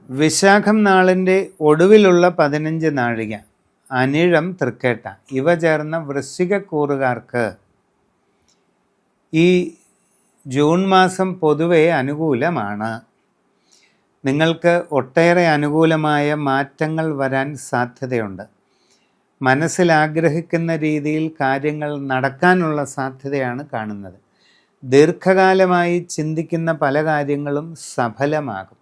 വിശാഖം നാളിൻ്റെ ഒടുവിലുള്ള 15 നാഴിക, അനിഴം, തൃക്കേട്ട ഇവ ചേർന്ന വൃശ്ചികക്കൂറുകാർക്ക് ഈ ജൂൺ മാസം പൊതുവെ അനുകൂലമാണ്. നിങ്ങൾക്ക് ഒട്ടേറെ അനുകൂലമായ മാറ്റങ്ങൾ വരാൻ സാധ്യതയുണ്ട്. മനസ്സിൽ ആഗ്രഹിക്കുന്ന രീതിയിൽ കാര്യങ്ങൾ നടക്കാനുള്ള സാധ്യതയാണ് കാണുന്നത്. ദീർഘകാലമായി ചിന്തിക്കുന്ന പല കാര്യങ്ങളും സഫലമാകും.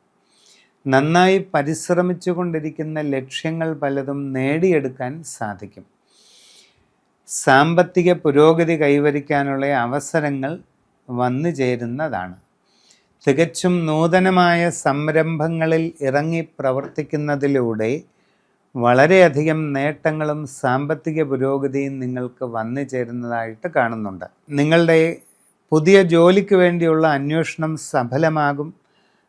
നന്നായി പരിശ്രമിച്ചു കൊണ്ടിരിക്കുന്ന ലക്ഷ്യങ്ങൾ പലതും നേടിയെടുക്കാൻ സാധിക്കും. സാമ്പത്തിക പുരോഗതി കൈവരിക്കാനുള്ള അവസരങ്ങൾ വന്നു ചേരുന്നതാണ്. തികച്ചും നൂതനമായ സംരംഭങ്ങളിൽ ഇറങ്ങി പ്രവർത്തിക്കുന്നതിലൂടെ വളരെയധികം നേട്ടങ്ങളും സാമ്പത്തിക പുരോഗതിയും നിങ്ങൾക്ക് വന്നു ചേരുന്നതായിട്ട് കാണുന്നുണ്ട്. നിങ്ങളുടെ പുതിയ ജോലിക്ക് വേണ്ടിയുള്ള അന്വേഷണം സഫലമാകും.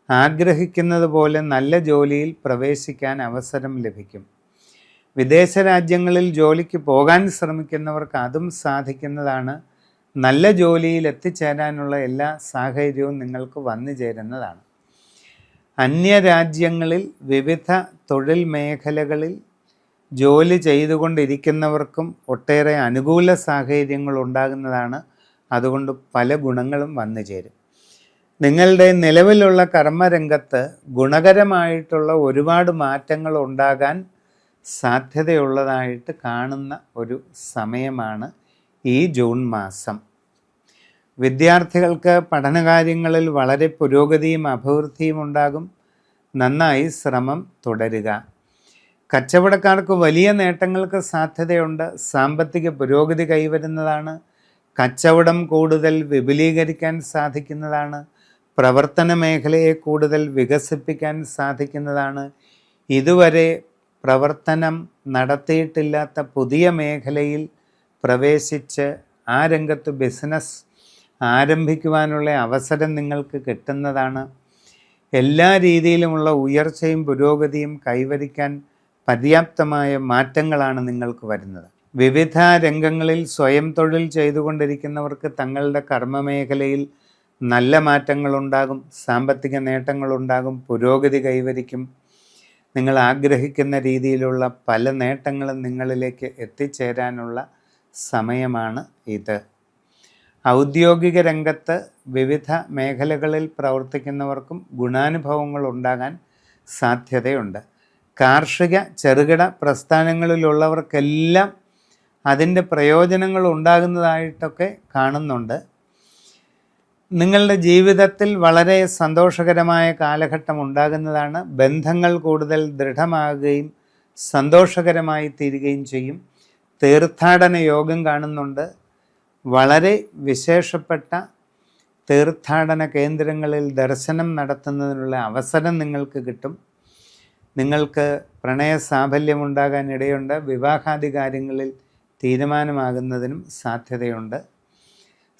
ആഗ്രഹിക്കുന്നത് പോലെ നല്ല ജോലിയിൽ പ്രവേശിക്കാൻ അവസരം ലഭിക്കും. വിദേശ രാജ്യങ്ങളിൽ ജോലിക്ക് പോകാൻ ശ്രമിക്കുന്നവർക്ക് അതും സാധിക്കുന്നതാണ്. നല്ല ജോലിയിൽ എത്തിച്ചേരാനുള്ള എല്ലാ സാഹചര്യവും നിങ്ങൾക്ക് വന്നു ചേരുന്നതാണ്. അന്യരാജ്യങ്ങളിൽ വിവിധ തൊഴിൽ മേഖലകളിൽ ജോലി ചെയ്തുകൊണ്ടിരിക്കുന്നവർക്കും ഒട്ടേറെ അനുകൂല സാഹചര്യങ്ങൾ ഉണ്ടാകുന്നതാണ്. അതുകൊണ്ട് പല ഗുണങ്ങളും വന്നു ചേരും. നിങ്ങളുടെ നിലവിലുള്ള കർമ്മരംഗത്ത് ഗുണകരമായിട്ടുള്ള ഒരുപാട് മാറ്റങ്ങൾ ഉണ്ടാകാൻ സാധ്യതയുള്ളതായിട്ട് കാണുന്ന ഒരു സമയമാണ് ഈ ജൂൺ മാസം. വിദ്യാർത്ഥികൾക്ക് പഠനകാര്യങ്ങളിൽ വളരെ പുരോഗതിയും അഭിവൃദ്ധിയും ഉണ്ടാകും. നന്നായി ശ്രമം തുടരുക. കച്ചവടക്കാർക്ക് വലിയ നേട്ടങ്ങൾക്ക് സാധ്യതയുണ്ട്. സാമ്പത്തിക പുരോഗതി കൈവരുന്നതാണ്. കച്ചവടം കൂടുതൽ വിപുലീകരിക്കാൻ സാധിക്കുന്നതാണ്. പ്രവർത്തന മേഖലയെ കൂടുതൽ വികസിപ്പിക്കാൻ സാധിക്കുന്നതാണ്. ഇതുവരെ പ്രവർത്തനം നടത്തിയിട്ടില്ലാത്ത പുതിയ മേഖലയിൽ പ്രവേശിച്ച് ആ രംഗത്ത് ബിസിനസ് ആരംഭിക്കുവാനുള്ള അവസരം നിങ്ങൾക്ക് കിട്ടുന്നതാണ്. എല്ലാ രീതിയിലുമുള്ള ഉയർച്ചയും പുരോഗതിയും കൈവരിക്കാൻ പര്യാപ്തമായ മാറ്റങ്ങളാണ് നിങ്ങൾക്ക് വരുന്നത്. വിവിധ രംഗങ്ങളിൽ സ്വയം തൊഴിൽ ചെയ്തുകൊണ്ടിരിക്കുന്നവർക്ക് തങ്ങളുടെ കർമ്മമേഖലയിൽ നല്ല മാറ്റങ്ങളുണ്ടാകും. സാമ്പത്തിക നേട്ടങ്ങളുണ്ടാകും. പുരോഗതി കൈവരിക്കും. നിങ്ങൾ ആഗ്രഹിക്കുന്ന രീതിയിലുള്ള പല നേട്ടങ്ങളും നിങ്ങളിലേക്ക് എത്തിച്ചേരാനുള്ള സമയമാണ് ഇത്. ഔദ്യോഗിക രംഗത്ത് വിവിധ മേഖലകളിൽ പ്രവർത്തിക്കുന്നവർക്കും ഗുണാനുഭവങ്ങൾ ഉണ്ടാകാൻ സാധ്യതയുണ്ട്. കാർഷിക ചെറുകിട പ്രസ്ഥാനങ്ങളിലുള്ളവർക്കെല്ലാം അതിൻ്റെ പ്രയോജനങ്ങൾ ഉണ്ടാകുന്നതായിട്ടൊക്കെ കാണുന്നുണ്ട്. നിങ്ങളുടെ ജീവിതത്തിൽ വളരെ സന്തോഷകരമായ കാലഘട്ടം ഉണ്ടാകുന്നതാണ്. ബന്ധങ്ങൾ കൂടുതൽ ദൃഢമാകുകയും സന്തോഷകരമായി തീരുകയും ചെയ്യും. തീർത്ഥാടന യോഗം കാണുന്നുണ്ട്. വളരെ വിശേഷപ്പെട്ട തീർത്ഥാടന കേന്ദ്രങ്ങളിൽ ദർശനം നടത്തുന്നതിനുള്ള അവസരം നിങ്ങൾക്ക് കിട്ടും. നിങ്ങൾക്ക് പ്രണയ സാഫല്യമുണ്ടാകാൻ ഇടയുണ്ട്. വിവാഹാദി കാര്യങ്ങളിൽ തീരുമാനമാകുന്നതിനും സാധ്യതയുണ്ട്.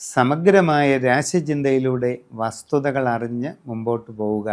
സമഗ്രമായ രാശിചിന്തയിലൂടെ വസ്തുതകൾ അറിഞ്ഞ് മുമ്പോട്ട് പോവുക.